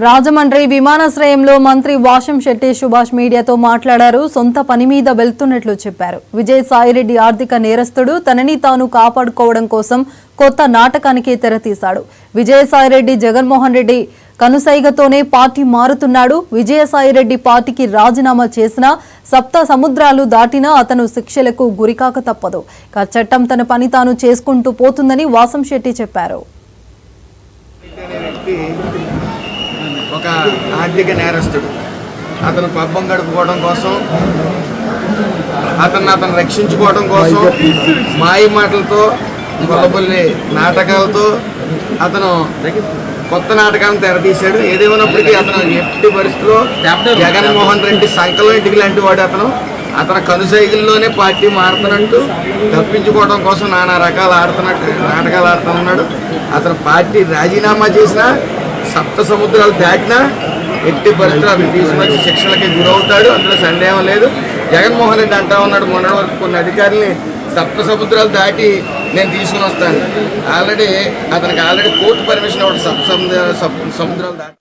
రాజమండ్రి విమానాశ్రయంలో మంత్రి వాషంశెట్టి సుభాష్ మీడియాతో మాట్లాడారు. సొంత పని మీద వెళ్తున్నట్లు చెప్పారు. విజయసాయిరెడ్డి ఆర్థిక నేరస్తుడు, తనని తాను కాపాడుకోవడం కోసం కొత్త నాటకానికి తెరతీశాడు. విజయసాయిరెడ్డి జగన్మోహన్ రెడ్డి కనుసైగతోనే పార్టీ మారుతున్నాడు. విజయసాయిరెడ్డి పార్టీకి రాజీనామా చేసినా, సప్త సముద్రాలు దాటినా అతను శిక్షలకు గురికాక తప్పదు. చట్టం తన పని తాను చేసుకుంటూ పోతుందని వాషంశెట్టి చెప్పారు. ఒక ఆర్థిక నేరస్తుడు, అతను పబ్బం గడుపుకోవడం కోసం, అతను రక్షించుకోవడం కోసం మాయ మాటలతో, గొల్లబొల్లి నాటకాలతో అతను కొత్త నాటకాలను తెరతీశాడు. ఏదేమైనప్పటికీ అతను ఎట్టి పరిస్థితుల్లో జగన్మోహన్ రెడ్డి సంకలం ఇంటికి లాంటి వాడు. అతను కనుసైగుల్లోనే పార్టీ మారుతున్నట్టు తప్పించుకోవడం కోసం నానా రకాల నాటకాలు ఆడుతున్నాడు. అతను పార్టీ రాజీనామా చేసినా, సప్త సముద్రాలు దాటినా ఎట్టి పరిస్థితులు అతను తీసుకొచ్చి శిక్షలకి గురవుతాడు. అందులో సందేహం లేదు. జగన్మోహన్ రెడ్డి అంటా ఉన్నాడు, మొన్నటి వరకు కొన్ని అధికారుల్ని సప్త సముద్రాలు దాటి నేను తీసుకుని వస్తాను. అతనికి ఆల్రెడీ కోర్టు పర్మిషన్ ఇవ్వడం సప్త సముద్రాలు దాటి.